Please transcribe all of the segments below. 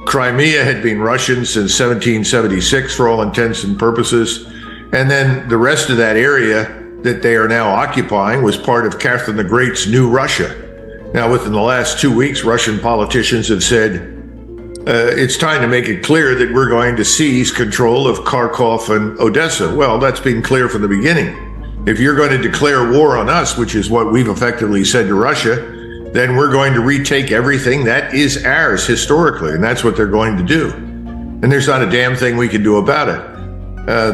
Crimea had been Russian since 1776 for all intents and purposes. And then the rest of that area that they are now occupying was part of Catherine the Great's new Russia. Now, within the last 2 weeks, Russian politicians have said, it's time to make it clear that we're going to seize control of Kharkov and Odessa. Well, that's been clear from the beginning. If you're going to declare war on us, which is what we've effectively said to Russia, then we're going to retake everything that is ours historically, and that's what they're going to do. And there's not a damn thing we can do about it.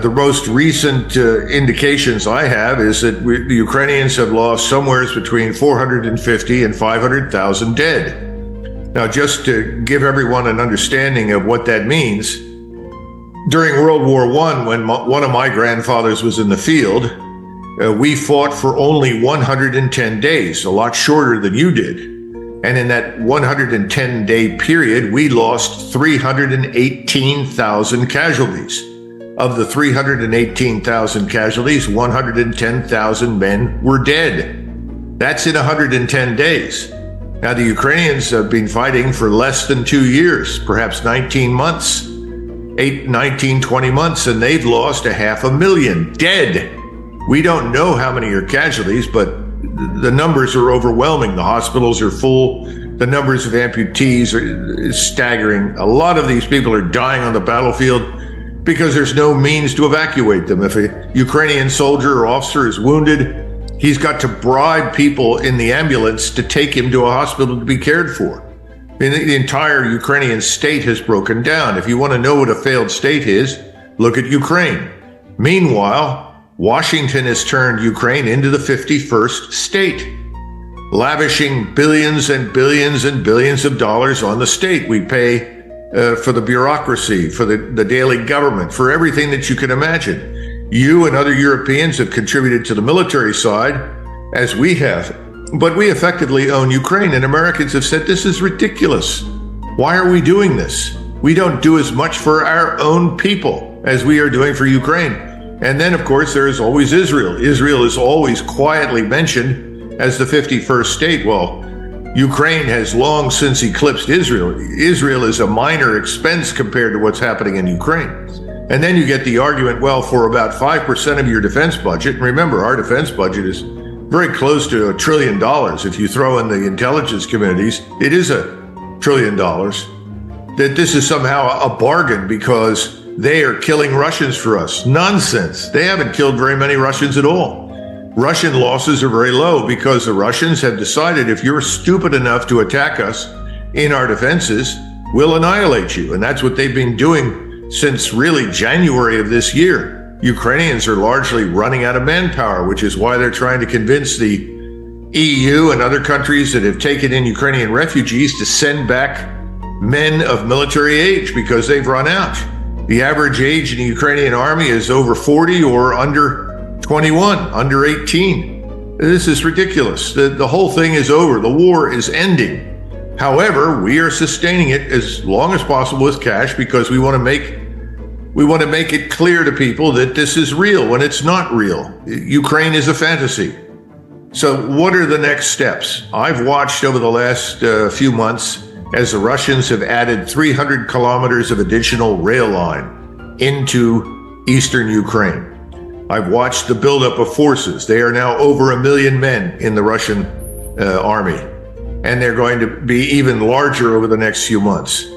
The most recent indications I have is that the Ukrainians have lost somewhere between 450 and 500,000 dead. Now, just to give everyone an understanding of what that means, during World War I, when one of my grandfathers was in the field, we fought for only 110 days, a lot shorter than you did. And in that 110-day period, we lost 318,000 casualties. Of the 318,000 casualties, 110,000 men were dead. That's in 110 days. Now, the Ukrainians have been fighting for less than 2 years, perhaps 19 months, 19, 20 months, and they've lost 500,000 dead. We don't know how many are casualties, but the numbers are overwhelming. The hospitals are full. The numbers of amputees are staggering. A lot of these people are dying on the battlefield because there's no means to evacuate them. If a Ukrainian soldier or officer is wounded, he's got to bribe people in the ambulance to take him to a hospital to be cared for. The entire Ukrainian state has broken down. If you want to know what a failed state is, look at Ukraine. Meanwhile, Washington has turned Ukraine into the 51st state, lavishing billions and billions and billions of dollars on the state. We pay for the bureaucracy, for the daily government, for everything that you can imagine. You and other Europeans have contributed to the military side, as we have, but we effectively own Ukraine, and Americans have said this is ridiculous. Why are we doing this? We don't do as much for our own people as we are doing for Ukraine. And then, of course, there is always Israel. Israel is always quietly mentioned as the 51st state. Well, Ukraine has long since eclipsed Israel. Israel is a minor expense compared to what's happening in Ukraine. And then you get the argument, well, for about 5% of your defense budget, and remember, our defense budget is very close to $1 trillion. If you throw in the intelligence communities, it is $1 trillion. That this is somehow a bargain because they are killing Russians for us. Nonsense. They haven't killed very many Russians at all. Russian losses are very low because the Russians have decided if you're stupid enough to attack us in our defenses, we'll annihilate you. And that's what they've been doing since really January of this year. Ukrainians are largely running out of manpower, which is why they're trying to convince the EU and other countries that have taken in Ukrainian refugees to send back men of military age because they've run out. The average age in the Ukrainian army is over 40 or under 21, under 18. This is ridiculous. The whole thing is over. The war is ending. However, we are sustaining it as long as possible with cash because we want to make it clear to people that this is real when it's not real. Ukraine is a fantasy. So what are the next steps? I've watched over the last few months as the Russians have added 300 kilometers of additional rail line into eastern Ukraine. I've watched the buildup of forces. They are now over 1 million men in the Russian army, and they're going to be even larger over the next few months.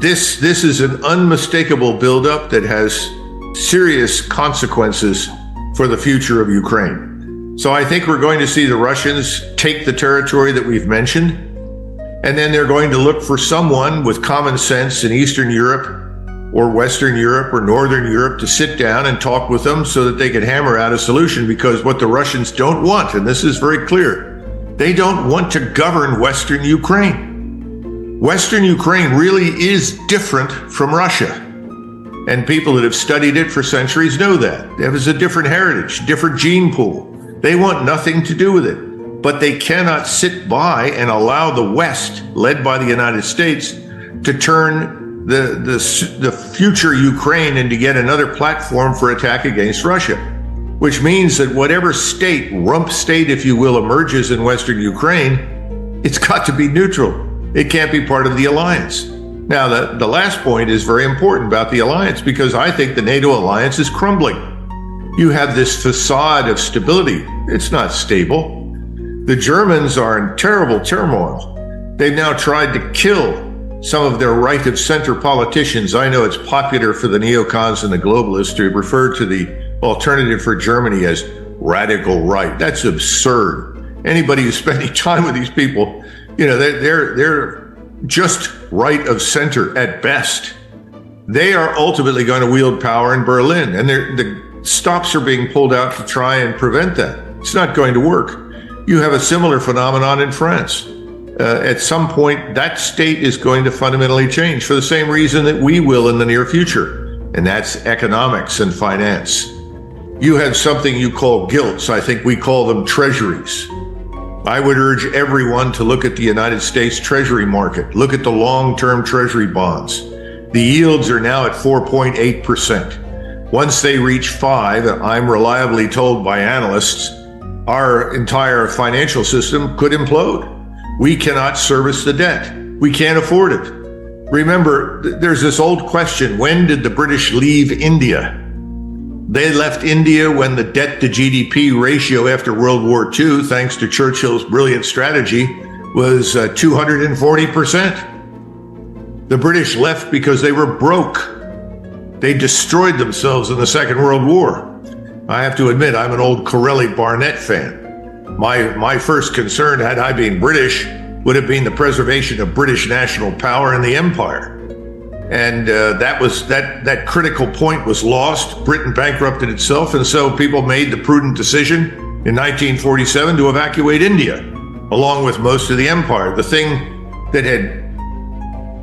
This is an unmistakable buildup that has serious consequences for the future of Ukraine. So I think we're going to see the Russians take the territory that we've mentioned, and then they're going to look for someone with common sense in Eastern Europe or Western Europe or Northern Europe to sit down and talk with them so that they can hammer out a solution, because what the Russians don't want, and this is very clear, they don't want to govern Western Ukraine. Western Ukraine really is different from Russia. And people that have studied it for centuries know that. It has a different heritage, different gene pool. They want nothing to do with it. But they cannot sit by and allow the West, led by the United States, to turn the future Ukraine into yet another platform for attack against Russia. Which means that whatever state, rump state, if you will, emerges in Western Ukraine, it's got to be neutral. It can't be part of the alliance. Now, the last point is very important about the alliance, because I think the NATO alliance is crumbling. You have this facade of stability. It's not stable. The Germans are in terrible turmoil. They've now tried to kill some of their right-of-center politicians. I know it's popular for the neocons and the globalists to refer to the alternative for Germany as radical right. That's absurd. Anybody who's spending time with these people, they're just right of center at best. They are ultimately going to wield power in Berlin, and the stops are being pulled out to try and prevent that. It's not going to work. You have a similar phenomenon in France. At some point, that state is going to fundamentally change for the same reason that we will in the near future, and that's economics and finance. You have something you call gilts. I think we call them treasuries. I would urge everyone to look at the United States Treasury market. Look at the long-term Treasury bonds. The yields are now at 4.8%. Once they reach 5%, I'm reliably told by analysts, our entire financial system could implode. We cannot service the debt. We can't afford it. Remember, there's this old question, when did the British leave India? They left India when the debt to GDP ratio after World War II, thanks to Churchill's brilliant strategy, was 240%. The British left because they were broke. They destroyed themselves in the Second World War. I have to admit, I'm an old Corelli Barnett fan. My first concern, had I been British, would have been the preservation of British national power in the empire. And that critical point was lost. Britain bankrupted itself, and so people made the prudent decision in 1947 to evacuate India, along with most of the empire. The thing that had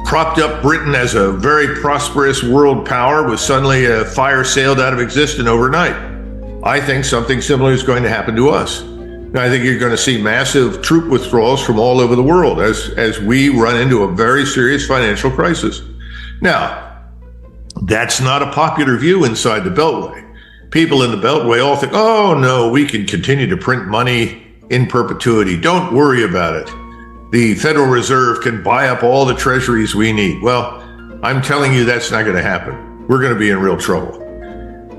propped up Britain as a very prosperous world power was suddenly fire sailed out of existence overnight. I think something similar is going to happen to us. I think you're going to see massive troop withdrawals from all over the world as we run into a very serious financial crisis. Now, that's not a popular view inside the Beltway. People in the Beltway all think, oh no, we can continue to print money in perpetuity. Don't worry about it. The Federal Reserve can buy up all the treasuries we need. Well, I'm telling you that's not going to happen. We're going to be in real trouble.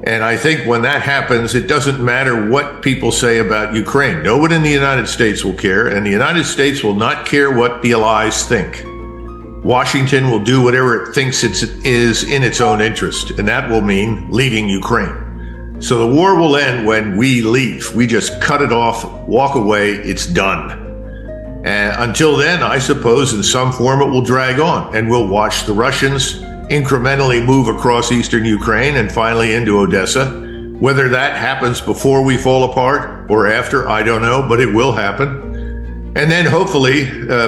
And I think when that happens, it doesn't matter what people say about Ukraine. No one in the United States will care, and the United States will not care what the allies think. Washington will do whatever it thinks it is in its own interest, and that will mean leaving Ukraine. So the war will end when we leave. We just cut it off, walk away, it's done. And until then, I suppose in some form it will drag on, and we'll watch the Russians incrementally move across eastern Ukraine and finally into Odessa. Whether that happens before we fall apart or after, I don't know, but it will happen. And then hopefully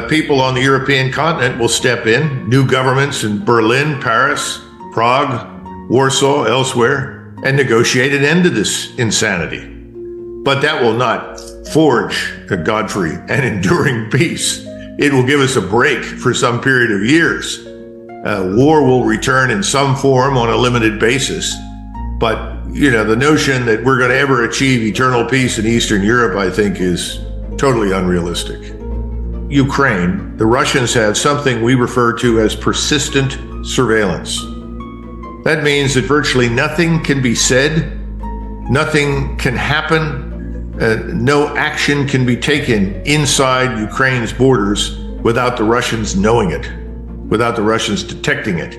people on the European continent will step in, new governments in Berlin, Paris, Prague, Warsaw, elsewhere, and negotiate an end to this insanity. But that will not forge a God-free and enduring peace. It will give us a break for some period of years. War will return in some form on a limited basis. But, the notion that we're going to ever achieve eternal peace in Eastern Europe, I think, is totally unrealistic. Ukraine, the Russians have something we refer to as persistent surveillance. That means that virtually nothing can be said, nothing can happen, no action can be taken inside Ukraine's borders without the Russians knowing it, without the Russians detecting it.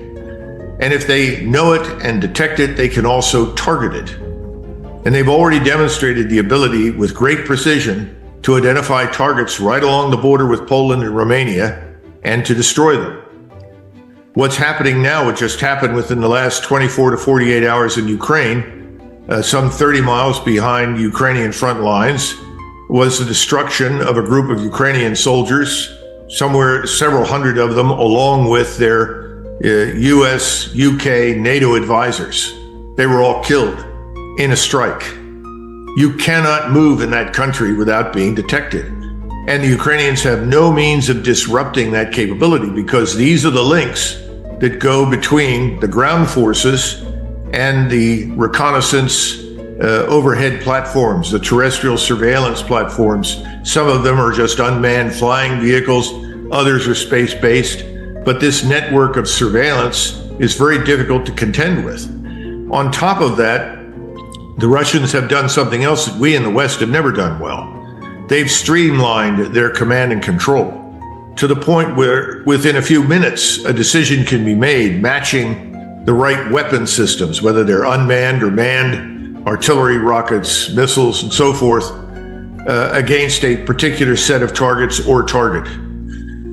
And if they know it and detect it, they can also target it. And they've already demonstrated the ability with great precision to identify targets right along the border with Poland and Romania and to destroy them. What's happening now, it just happened within the last 24 to 48 hours in Ukraine, some 30 miles behind Ukrainian front lines, was the destruction of a group of Ukrainian soldiers, several hundred of them, along with their US, UK, NATO advisors. They were all killed in a strike. You cannot move in that country without being detected. And the Ukrainians have no means of disrupting that capability because these are the links that go between the ground forces and the reconnaissance overhead platforms, the terrestrial surveillance platforms. Some of them are just unmanned flying vehicles. Others are space-based. but this network of surveillance is very difficult to contend with. On top of that, the Russians have done something else that we in the West have never done well. They've streamlined their command and control to the point where within a few minutes, a decision can be made matching the right weapon systems, whether they're unmanned or manned, artillery, rockets, missiles, and so forth, against a particular set of targets or target.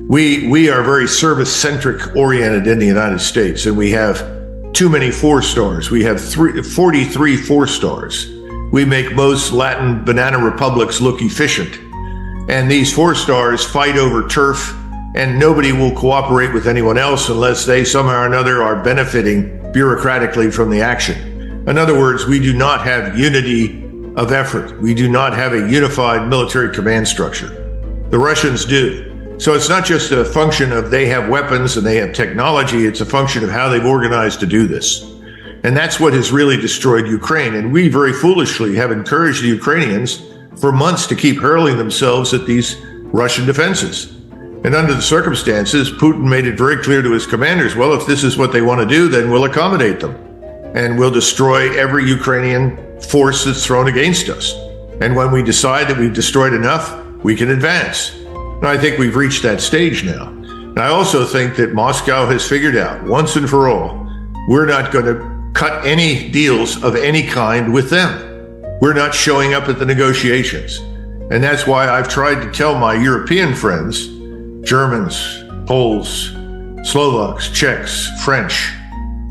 We are very service-centric oriented in the United States, and we have too many 4-stars. We have 43 4-stars. We make most Latin banana republics look efficient. And these 4-stars fight over turf, and nobody will cooperate with anyone else unless they somehow or another are benefiting bureaucratically from the action. In other words, we do not have unity of effort. We do not have a unified military command structure. The Russians do. So it's not just a function of they have weapons and they have technology, it's a function of how they've organized to do this. And that's what has really destroyed Ukraine. And we very foolishly have encouraged the Ukrainians for months to keep hurling themselves at these Russian defenses. And under the circumstances, Putin made it very clear to his commanders, well, if this is what they want to do, then we'll accommodate them. And we'll destroy every Ukrainian force that's thrown against us. And when we decide that we've destroyed enough, we can advance. And I think we've reached that stage now. And I also think that Moscow has figured out, once and for all, we're not going to cut any deals of any kind with them. We're not showing up at the negotiations. And that's why I've tried to tell my European friends, Germans, Poles, Slovaks, Czechs, French,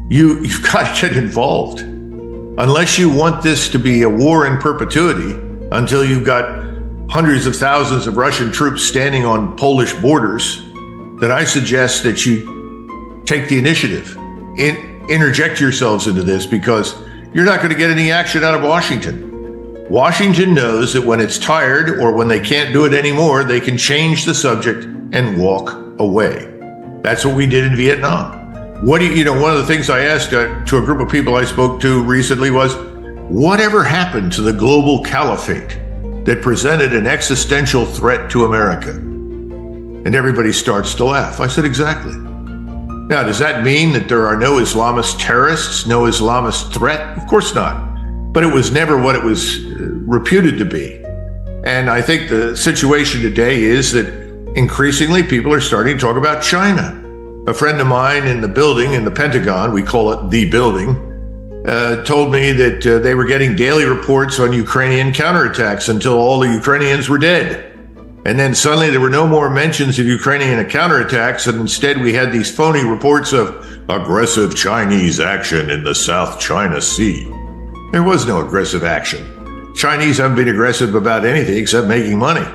you've got to get involved. Unless you want this to be a war in perpetuity, until you've got hundreds of thousands of Russian troops standing on Polish borders, then I suggest that you take the initiative, interject yourselves into this, because you're not going to get any action out of Washington. Washington knows that when it's tired or when they can't do it anymore, they can change the subject and walk away. That's what we did in Vietnam. One of the things I asked to a group of people I spoke to recently was, whatever happened to the global caliphate that presented an existential threat to America? And everybody starts to laugh. I said, exactly. Now, does that mean that there are no Islamist terrorists, no Islamist threat? Of course not. But it was never what it was reputed to be. And I think the situation today is that increasingly people are starting to talk about China. A friend of mine in the building, in the Pentagon, we call it the building, told me that they were getting daily reports on Ukrainian counterattacks until all the Ukrainians were dead. And then suddenly there were no more mentions of Ukrainian counterattacks, and instead we had these phony reports of aggressive Chinese action in the South China Sea. There was no aggressive action. Chinese haven't been aggressive about anything except making money.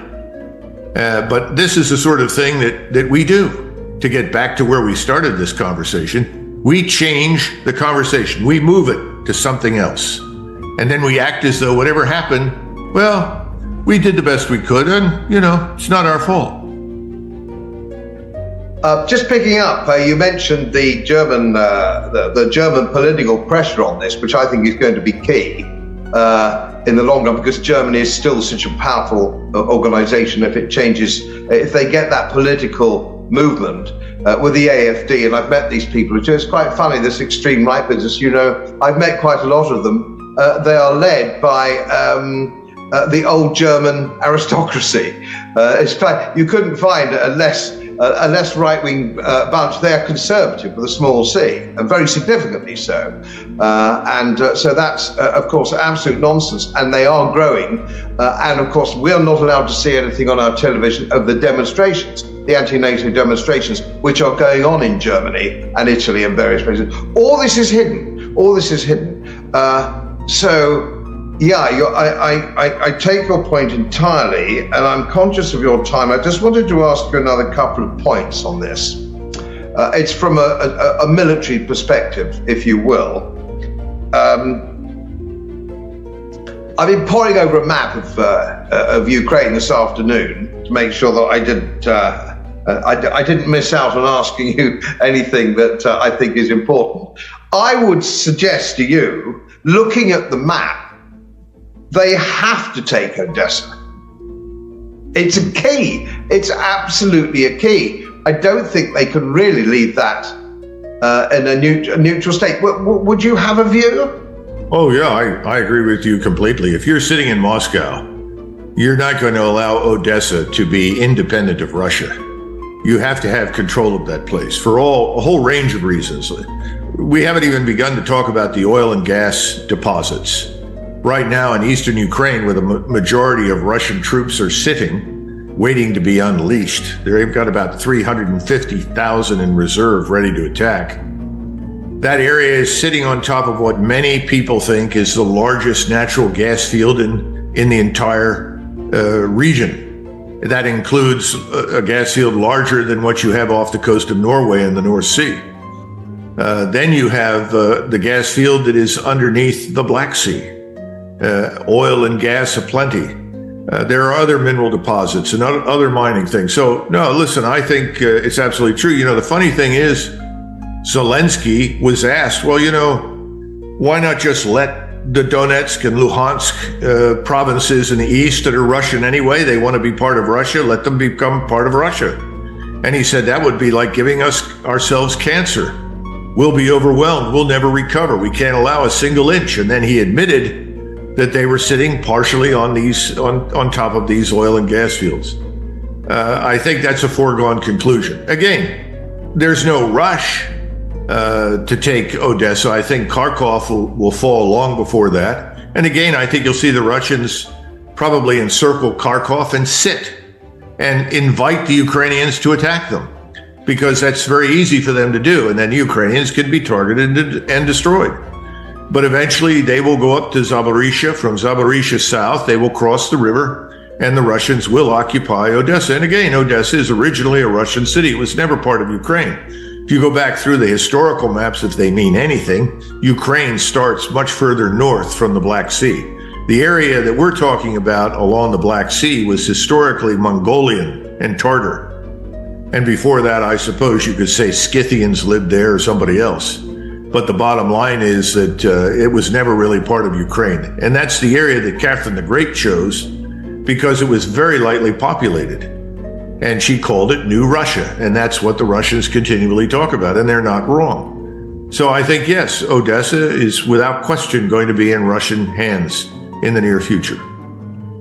But this is the sort of thing that we do. To get back to where we started this conversation, we change the conversation. We move it to something else. And then we act as though whatever happened, well, we did the best we could, and, it's not our fault. Just picking up, you mentioned the German political pressure on this, which I think is going to be key in the long run, because Germany is still such a powerful organization. If they get that political movement with the AfD, and I've met these people, it's quite funny, this extreme right business, I've met quite a lot of them. They are led by the old German aristocracy. You couldn't find a less right-wing bunch. They are conservative with a small c, and very significantly so. So that's, of course, absolute nonsense, and they are growing. And of course, we're not allowed to see anything on our television of the demonstrations, the anti-NATO demonstrations, which are going on in Germany and Italy and various places. All this is hidden. I take your point entirely, and I'm conscious of your time. I just wanted to ask you another couple of points on this. It's from a military perspective, if you will. I've been poring over a map of Ukraine this afternoon to make sure that I didn't miss out on asking you anything that I think is important. I would suggest to you, looking at the map, they have to take Odessa. It's a key. It's absolutely a key. I don't think they can really leave that in a neutral state. Would you have a view? Oh, yeah, I agree with you completely. If you're sitting in Moscow, you're not going to allow Odessa to be independent of Russia. You have to have control of that place for a whole range of reasons. We haven't even begun to talk about the oil and gas deposits. Right now in eastern Ukraine, where the majority of Russian troops are sitting, waiting to be unleashed, they've got about 350,000 in reserve ready to attack. That area is sitting on top of what many people think is the largest natural gas field in the entire region. That includes a gas field larger than what you have off the coast of Norway in the North Sea. Then you have the gas field that is underneath the Black Sea. Oil and gas aplenty. There are other mineral deposits and other mining things. So, no, listen, I think it's absolutely true. The funny thing is, Zelensky was asked, well, why not just let the Donetsk and Luhansk provinces in the east that are Russian anyway, they want to be part of Russia, let them become part of Russia. And he said that would be like giving ourselves cancer. We'll be overwhelmed. We'll never recover. We can't allow a single inch. And then he admitted that they were sitting partially on top of these oil and gas fields. I think that's a foregone conclusion. Again, there's no rush to take Odessa. I think Kharkov will fall long before that. And again, I think you'll see the Russians probably encircle Kharkov and sit and invite the Ukrainians to attack them, because that's very easy for them to do. And then the Ukrainians can be targeted and destroyed. But eventually they will go up to Zaporizhzhia. From Zaporizhzhia south, they will cross the river and the Russians will occupy Odessa. And again, Odessa is originally a Russian city. It was never part of Ukraine. If you go back through the historical maps, if they mean anything, Ukraine starts much further north from the Black Sea. The area that we're talking about along the Black Sea was historically Mongolian and Tartar. And before that, I suppose you could say Scythians lived there or somebody else. But the bottom line is that it was never really part of Ukraine. And that's the area that Catherine the Great chose because it was very lightly populated. And she called it New Russia. And that's what the Russians continually talk about. And they're not wrong. So I think, yes, Odessa is without question going to be in Russian hands in the near future.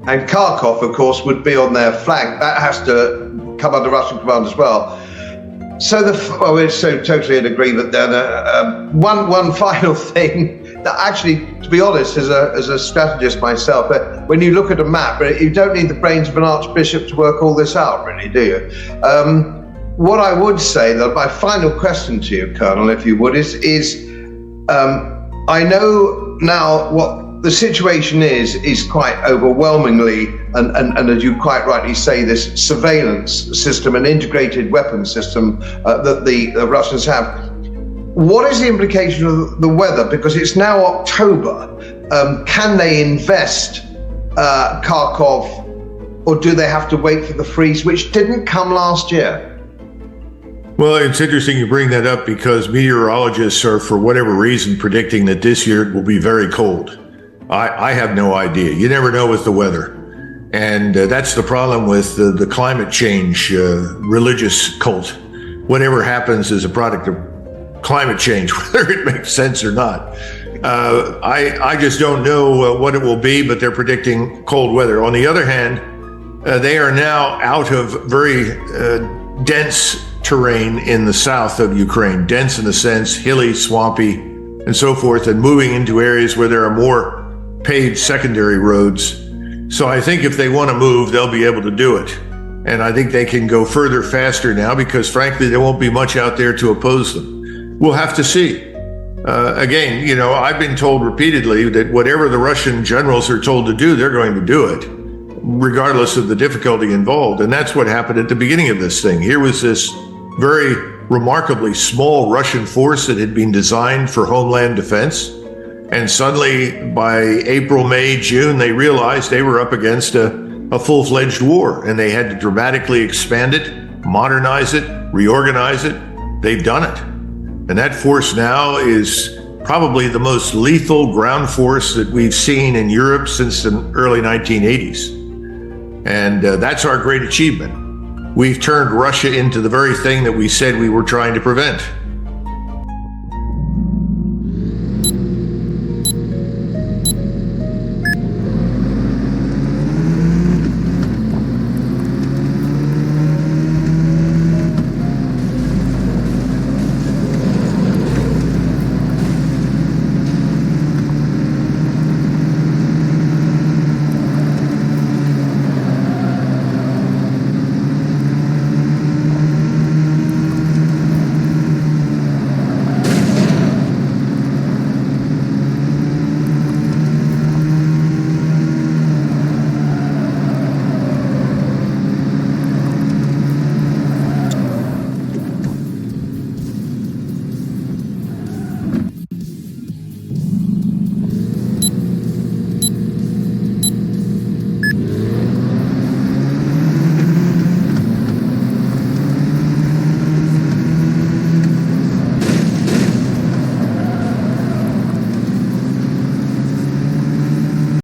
And Kharkov, of course, would be on their flank. That has to come under Russian command as well. So we're so totally in agreement there. One final thing that actually, to be honest, as a strategist myself, when you look at a map, you don't need the brains of an archbishop to work all this out, really, do you? What I would say, that my final question to you, Colonel, if you would, is I know now what the situation is quite overwhelmingly, and as you quite rightly say, this surveillance system, an integrated weapons system that the Russians have. What is the implication of the weather? Because it's now October. Can they invest Kharkov, or do they have to wait for the freeze, which didn't come last year? Well, it's interesting you bring that up because meteorologists are, for whatever reason, predicting that this year it will be very cold. I have no idea. You never know with the weather. And that's the problem with the climate change religious cult. Whatever happens is a product of climate change, whether it makes sense or not. I just don't know what it will be, but they're predicting cold weather. On the other hand, they are now out of very dense terrain in the south of Ukraine, dense in the sense hilly, swampy, and so forth, and moving into areas where there are more paved secondary roads. So I think if they want to move, they'll be able to do it. And I think they can go further faster now because frankly, there won't be much out there to oppose them. We'll have to see. Again, I've been told repeatedly that whatever the Russian generals are told to do, they're going to do it, regardless of the difficulty involved. And that's what happened at the beginning of this thing. Here was this very remarkably small Russian force that had been designed for homeland defense. And suddenly, by April, May, June, they realized they were up against a full-fledged war, and they had to dramatically expand it, modernize it, reorganize it. They've done it. And that force now is probably the most lethal ground force that we've seen in Europe since the early 1980s. And that's our great achievement. we've turned Russia into the very thing that we said we were trying to prevent.